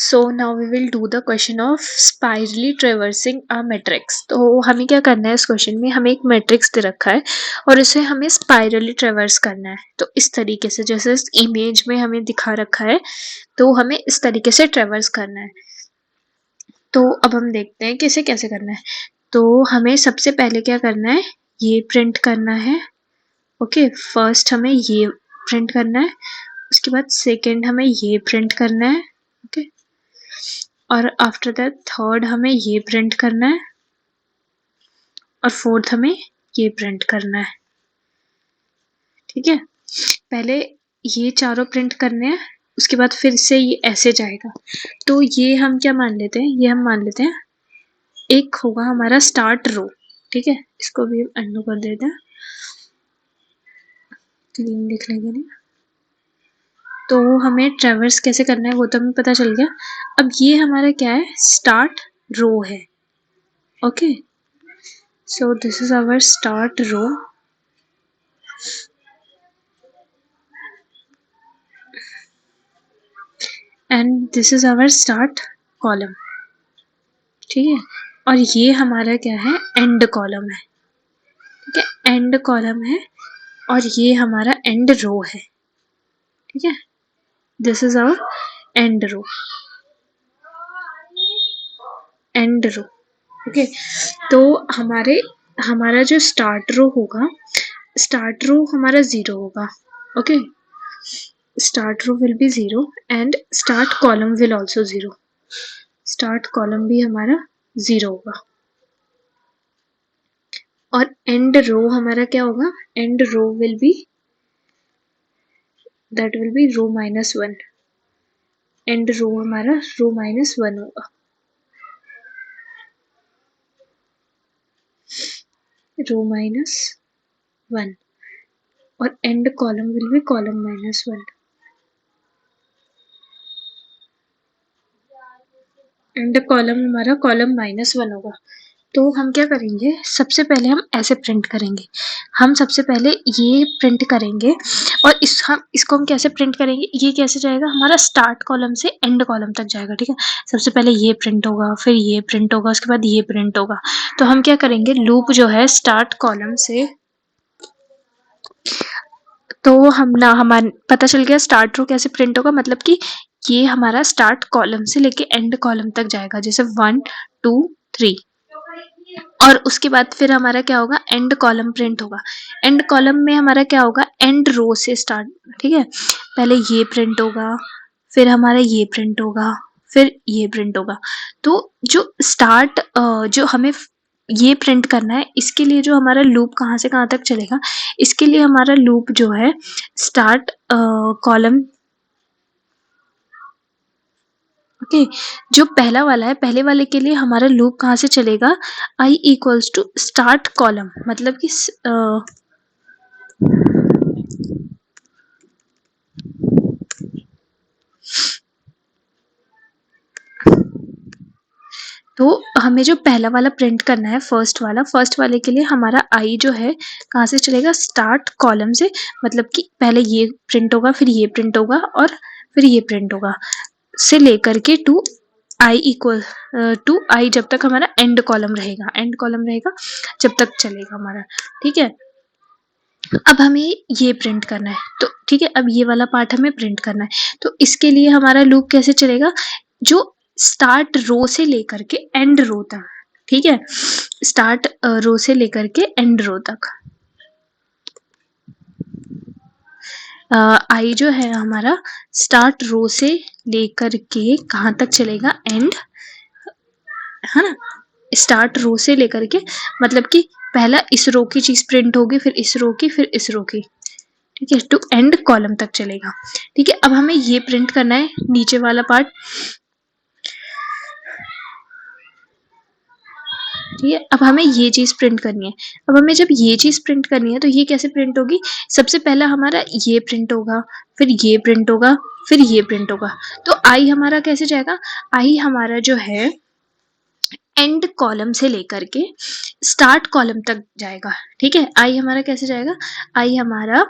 So now we will do the question of spirally traversing a matrix. तो हमें क्या करना है, इस क्वेश्चन में हमें एक मैट्रिक्स दे रखा है और इसे हमें स्पाइरली ट्रेवर्स करना है। तो इस तरीके से, जैसे इस इमेज में हमें दिखा रखा है, तो हमें इस तरीके से ट्रेवर्स करना है। तो अब हम देखते हैं कि इसे कैसे करना है। तो हमें सबसे पहले क्या करना है, ये प्रिंट करना है। ओके, फर्स्ट हमें ये प्रिंट करना है, उसके बाद सेकेंड हमें ये प्रिंट करना है। ओके, और आफ्टर दैट थर्ड हमें ये प्रिंट करना है और फोर्थ हमें ये प्रिंट करना है। ठीक है, पहले ये चारों प्रिंट करने हैं, उसके बाद फिर से ये ऐसे जाएगा। तो ये हम क्या मान लेते हैं, ये हम मान लेते हैं एक होगा हमारा स्टार्ट रो। ठीक है, इसको भी हम अंडू कर देते हैं, क्लीन लिख लेंगे नहीं। तो हमें ट्रेवर्स कैसे करना है वो तो हमें पता चल गया। अब ये हमारा क्या है, स्टार्ट रो है। Okay, so this is our start row and this is our start column। ठीक है, और ये हमारा क्या है, एंड कॉलम है। ठीक है, एंड कॉलम है और ये हमारा एंड रो है। ठीक है, this is our end row, and row. Okay, तो हमारा जो स्टार्ट रो होगा, स्टार्ट रो हमारा 0 होगा। Okay, start row will be 0 and start column will also 0। start column भी हमारा 0 होगा और end row हमारा क्या होगा, end row will be that will be row -1। end row हमारा row -1 होगा, row -1 और end column will be column -1। And column हमारा कॉलम -1 होगा। तो हम क्या करेंगे, सबसे पहले हम ऐसे प्रिंट करेंगे। हम सबसे पहले ये प्रिंट करेंगे और इसको हम कैसे प्रिंट करेंगे, ये कैसे जाएगा, हमारा स्टार्ट कॉलम से एंड कॉलम तक जाएगा। ठीक है, सबसे पहले ये प्रिंट होगा, फिर ये प्रिंट होगा, उसके बाद ये प्रिंट होगा। तो हम क्या करेंगे, लूप जो है स्टार्ट कॉलम से, तो हम ना हमारा पता चल गया स्टार्ट रो कैसे प्रिंट होगा, मतलब कि ये हमारा स्टार्ट कॉलम से लेके एंड कॉलम तक जाएगा, जैसे 1 2 3, और उसके बाद फिर हमारा क्या होगा, एंड कॉलम प्रिंट होगा। एंड कॉलम में हमारा क्या होगा, एंड रो से स्टार्ट। ठीक है, पहले ये प्रिंट होगा, फिर हमारा ये प्रिंट होगा, फिर ये प्रिंट होगा। तो जो स्टार्ट जो हमें ये प्रिंट करना है, इसके लिए जो हमारा लूप कहाँ से कहाँ तक चलेगा, इसके लिए हमारा लूप जो है स्टार्ट कॉलम। ओके, जो पहला वाला है, पहले वाले के लिए हमारा लूप कहाँ से चलेगा, i equals to start column, मतलब कि तो हमें जो पहला वाला प्रिंट करना है, फर्स्ट वाले के लिए हमारा i जो है कहाँ से चलेगा, स्टार्ट कॉलम से, मतलब कि पहले ये प्रिंट होगा, फिर ये प्रिंट होगा और फिर ये प्रिंट होगा, से लेकर के to i equal to i, जब तक हमारा एंड कॉलम रहेगा जब तक चलेगा हमारा। ठीक है, अब हमें ये प्रिंट करना है। तो ठीक है, अब ये वाला पार्ट हमें प्रिंट करना है। तो इसके लिए हमारा लूप कैसे चलेगा, जो स्टार्ट रो से लेकर के एंड रो तक। ठीक है, स्टार्ट रो से लेकर के एंड रो तक, आई जो है हमारा स्टार्ट रो से लेकर के कहाँ तक चलेगा, एंड, है ना। स्टार्ट रो से लेकर के, मतलब कि पहला इस रो की चीज प्रिंट होगी, फिर इस रो की, फिर इस रो की। ठीक है, टू एंड कॉलम तक चलेगा। ठीक है, अब हमें ये प्रिंट करना है, नीचे वाला पार्ट। ठीक है, अब हमें ये चीज प्रिंट करनी है। अब हमें जब ये चीज प्रिंट करनी है, तो ये कैसे प्रिंट होगी, सबसे पहला हमारा ये प्रिंट होगा, फिर ये प्रिंट होगा, फिर ये प्रिंट होगा। तो आई हमारा कैसे जाएगा, आई हमारा जो है एंड कॉलम से लेकर के स्टार्ट कॉलम तक जाएगा। ठीक है, आई हमारा कैसे जाएगा, आई हमारा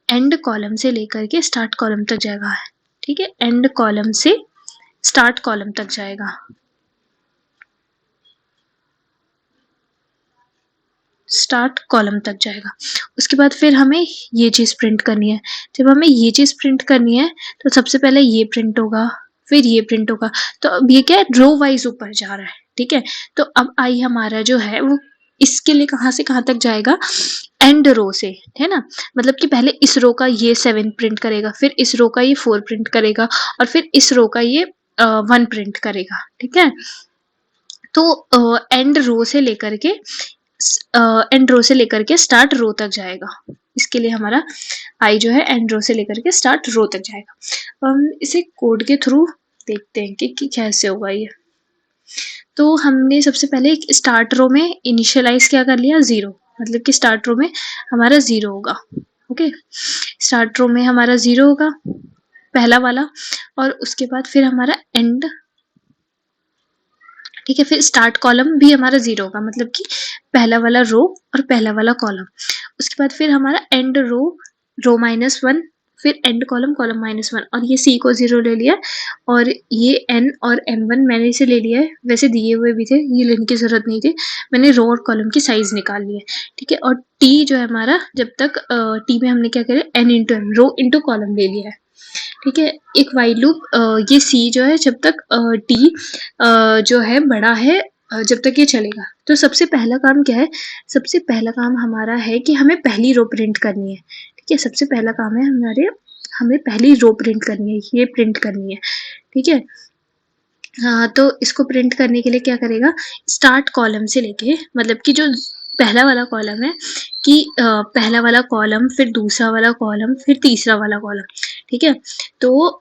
एंड कॉलम से लेकर के स्टार्ट कॉलम तक जाएगा। ठीक है, एंड कॉलम से स्टार्ट कॉलम तक जाएगा। स्टार्ट कॉलम तक जाएगा। उसके बाद फिर हमें ये चीज़ प्रिंट करनी है। जब हमें ये चीज़ प्रिंट करनी है तो सबसे पहले ये प्रिंट होगा, फिर ये प्रिंट होगा। तो अब ये क्या है, रो वाइज ऊपर जा रहा है, ठीक है। तो अब आई हमारा जो है वो इसके लिए कहाँ से कहाँ तक जाएगा, एंड रो से, है ना। मतलब कि पहले इस रो का ये 7 प्रिंट करेगा, फिर इस रो का ये 4 प्रिंट करेगा, और फिर इस रो का ये 1 प्रिंट करेगा, ठीक है। तो एंड रो से लेकर के एंड रो से लेकर के स्टार्ट रो तक जाएगा। इसके लिए हमारा आई जो है एंड रो से लेकर के स्टार्ट रो तक जाएगा। हम इसे कोड के थ्रू देखते हैं कि कैसे होगा ये। तो हमने सबसे पहले स्टार्ट रो में इनिशियलाइज क्या कर लिया, 0, मतलब कि स्टार्ट रो में हमारा 0 होगा। ओके, स्टार्ट रो में हमारा 0 होगा पहला वाला, और उसके बाद फिर हमारा एंड, ठीक है। फिर स्टार्ट कॉलम भी हमारा 0 होगा, मतलब कि पहला वाला रो और पहला वाला कॉलम। उसके बाद फिर हमारा एंड रो, रो -1, फिर एंड कॉलम, कॉलम -1, और ये सी को 0 ले लिया, और ये एन और m1 मैंने इसे ले लिया है। वैसे दिए हुए भी थे, ये लेने की जरूरत नहीं थी, मैंने रो और कॉलम की साइज निकाल ली है, ठीक है। और टी जो है हमारा, जब तक टी में हमने क्या किया, N into M, rho into column ले लिया है, ठीक है। एक वाइल लूप, ये सी जो है जब तक टी जो है बड़ा है, जब तक ये चलेगा। तो सबसे पहला काम क्या है, सबसे पहला काम हमारा है कि हमें पहली रो प्रिंट करनी है, ठीक है। सबसे पहला काम है हमें पहली रो प्रिंट करनी है, ये प्रिंट करनी है, ठीक है। हाँ, तो इसको प्रिंट करने के लिए क्या करेगा, स्टार्ट कॉलम से लेके, मतलब कि जो पहला वाला कॉलम है, कि पहला वाला कॉलम, फिर दूसरा वाला कॉलम, फिर तीसरा वाला कॉलम, ठीक है। तो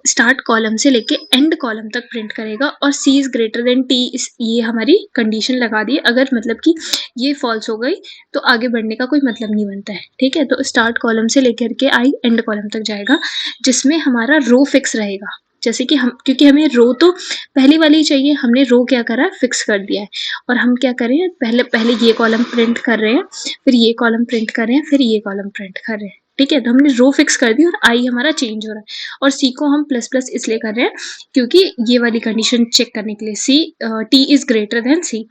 स्टार्ट कॉलम से लेके एंड कॉलम तक प्रिंट करेगा, और सी इज ग्रेटर देन टी, ये हमारी कंडीशन लगा दी। अगर मतलब कि ये फॉल्स हो गई तो आगे बढ़ने का कोई मतलब नहीं बनता है, ठीक है। तो स्टार्ट कॉलम से लेकर के आई एंड कॉलम तक जाएगा, जिसमें हमारा रो फिक्स रहेगा। जैसे कि हम, क्योंकि हमें रो तो पहली वाली चाहिए, हमने रो क्या करा, फिक्स कर दिया है। और हम क्या करें, पहले पहले ये कॉलम प्रिंट कर रहे हैं, फिर ये कॉलम प्रिंट कर रहे हैं, फिर ये कॉलम प्रिंट कर रहे हैं, ठीक है। तो हमने रो फिक्स कर दी, और आई हमारा चेंज हो रहा है। और सी को हम प्लस प्लस इसलिए कर रहे हैं क्योंकि ये वाली कंडीशन चेक करने के लिए, C T is greater than C.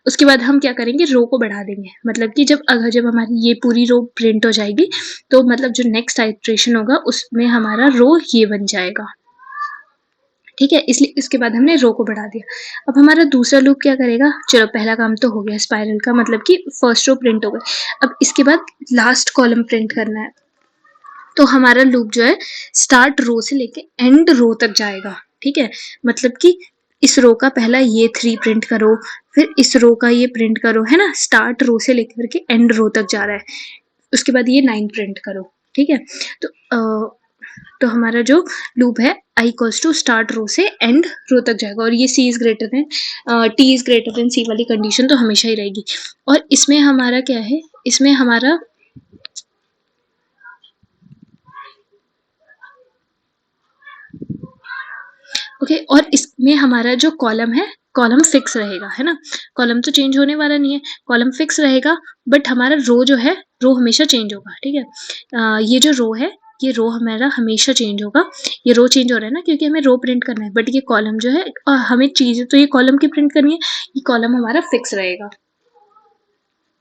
उसके बाद हम क्या करेंगे, रो को बढ़ा देंगे, मतलब कि जब हमारी ये पूरी रो प्रिंट हो जाएगी, तो मतलब जो नेक्स्ट आइट्रेशन होगा उसमें हमारा रो ये बन जाएगा, ठीक है। इसलिए इसके बाद हमने रो को बढ़ा दिया। अब हमारा दूसरा लूप क्या करेगा, चलो पहला काम तो हो गया स्पाइरल का, मतलब कि फर्स्ट रो प्रिंट हो गई। अब इसके बाद लास्ट कॉलम प्रिंट करना है। तो हमारा लूप जो है स्टार्ट रो से लेके एंड रो तक जाएगा, ठीक है। मतलब कि इस रो का पहला ये 3 प्रिंट करो, फिर इस रो का ये प्रिंट करो, है ना। स्टार्ट रो से लेकर के एंड रो तक जा रहा है। उसके बाद ये 9 प्रिंट करो, ठीक है। तो हमारा जो लूप है I equals to start row से एंड रो तक जाएगा, और ये C is greater than T is greater than C वाली कंडीशन तो हमेशा ही रहेगी। और इसमें हमारा क्या है, इसमें हमारा ओके, और इसमें हमारा जो कॉलम है, कॉलम फिक्स रहेगा, है ना। कॉलम तो चेंज होने वाला नहीं है, कॉलम फिक्स रहेगा, बट हमारा रो जो है, रो हमेशा चेंज होगा, ठीक है। ये जो रो है, ये रो हमारा हमेशा चेंज होगा। ये रो चेंज हो रहा है ना, क्योंकि हमें रो प्रिंट करना है, बट ये कॉलम जो है, हमें चीज तो ये कॉलम की प्रिंट करनी है, ये कॉलम हमारा फिक्स रहेगा,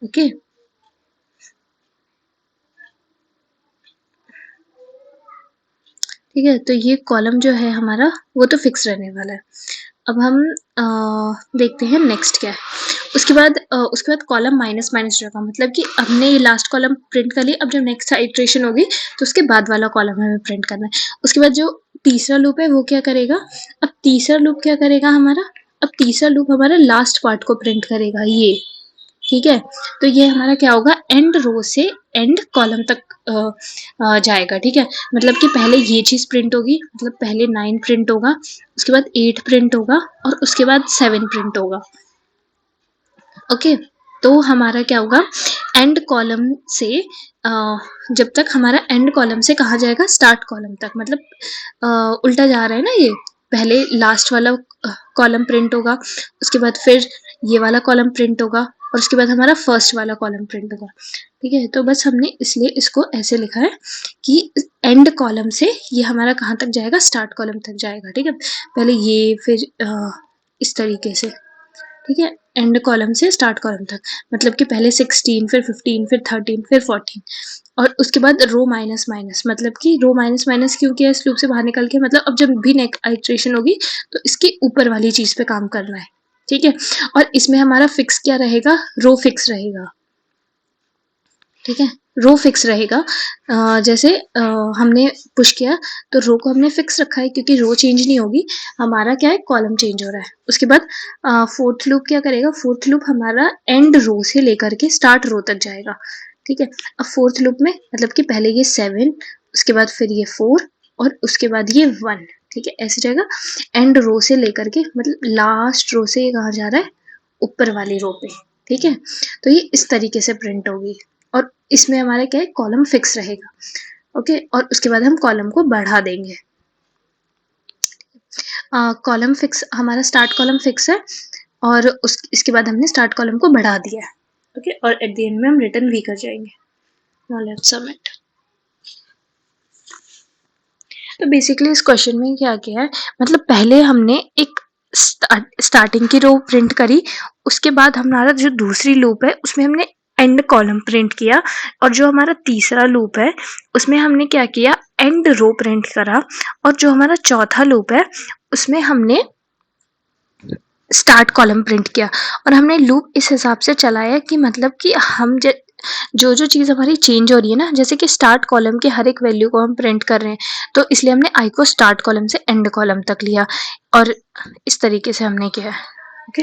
ओके। ठीक है, तो ये कॉलम जो है हमारा वो तो फिक्स रहने वाला है। अब हम देखते हैं नेक्स्ट क्या है। उसके बाद कॉलम माइनस माइनस रहेगा, मतलब कि हमने ये लास्ट कॉलम प्रिंट कर लिया। अब जब नेक्स्ट आइट्रेशन होगी तो उसके बाद वाला कॉलम हमें प्रिंट करना है। उसके बाद जो तीसरा लूप है वो क्या करेगा, अब तीसरा लूप क्या करेगा हमारा, अब तीसरा लूप हमारा लास्ट पार्ट को प्रिंट करेगा, ये, ठीक है। तो ये हमारा क्या होगा, एंड रो से एंड कॉलम तक जाएगा, ठीक है। मतलब कि पहले ये चीज प्रिंट होगी, मतलब पहले 9 प्रिंट होगा, उसके बाद 8 प्रिंट होगा, और उसके बाद 7 प्रिंट होगा, ओके। तो हमारा क्या होगा, एंड कॉलम से जब तक हमारा एंड कॉलम से कहा जाएगा, स्टार्ट कॉलम तक, मतलब उल्टा जा रहा है ना, ये पहले लास्ट वाला कॉलम प्रिंट होगा, उसके बाद फिर ये वाला कॉलम प्रिंट होगा, और उसके बाद हमारा फर्स्ट वाला कॉलम प्रिंट होगा। ठीक है, तो बस हमने इसलिए इसको ऐसे लिखा है कि एंड कॉलम से ये हमारा कहाँ तक जाएगा, स्टार्ट कॉलम तक जाएगा। ठीक है, पहले ये फिर इस तरीके से। ठीक है, एंड कॉलम से स्टार्ट कॉलम तक, मतलब कि पहले 16 फिर 15 फिर 13 फिर 14 और उसके बाद रो माइनस माइनस, मतलब कि रो माइनस माइनस क्यों किया इस लूप से बाहर निकल के, मतलब अब जब भी नेक्स्ट आइटरेशन होगी तो इसके ऊपर वाली चीज पे काम करना है। ठीक है, और इसमें हमारा फिक्स क्या रहेगा, रो फिक्स रहेगा। ठीक है, रो फिक्स रहेगा। जैसे हमने पुश किया तो रो को हमने फिक्स रखा है क्योंकि रो चेंज नहीं होगी, हमारा क्या है, कॉलम चेंज हो रहा है। उसके बाद फोर्थ लूप क्या करेगा, फोर्थ लूप हमारा एंड रो से लेकर के स्टार्ट रो तक जाएगा। ठीक है, अब फोर्थ लूप में मतलब कि पहले ये 7, उसके बाद फिर ये 4 और उसके बाद ये 1। ठीक है, ऐसे जाएगा एंड रो से लेकर के, मतलब लास्ट रो से ये कहाँ जा रहा है, ऊपर वाली रो पे। ठीक है, तो ये इस तरीके से प्रिंट होगी और इसमें हमारा क्या है, कॉलम फिक्स रहेगा। ओके, और उसके बाद हम कॉलम को बढ़ा देंगे। कॉलम फिक्स, हमारा स्टार्ट कॉलम फिक्स है और इसके बाद हमने स्टार्ट कॉलम को बढ़ा दिया है। ओके, और एट द एंड में हम रिटर्न भी कर जाएंगे। Now let's submit. तो बेसिकली इस क्वेश्चन में क्या किया है, मतलब पहले हमने एक स्टार्टिंग की रो प्रिंट करी, उसके बाद हमारा जो दूसरी लूप है उसमें हमने एंड कॉलम प्रिंट किया, और जो हमारा तीसरा लूप है उसमें हमने क्या किया, एंड रो प्रिंट करा, और जो हमारा चौथा लूप है उसमें हमने स्टार्ट कॉलम प्रिंट किया। और हमने लूप इस हिसाब से चलाया कि मतलब कि हम जो जो चीज़ हमारी चेंज हो रही है ना, जैसे कि स्टार्ट कॉलम के हर एक वैल्यू को हम प्रिंट कर रहे हैं, तो इसलिए हमने आई को स्टार्ट कॉलम से एंड कॉलम तक लिया और इस तरीके से हमने किया। ओके।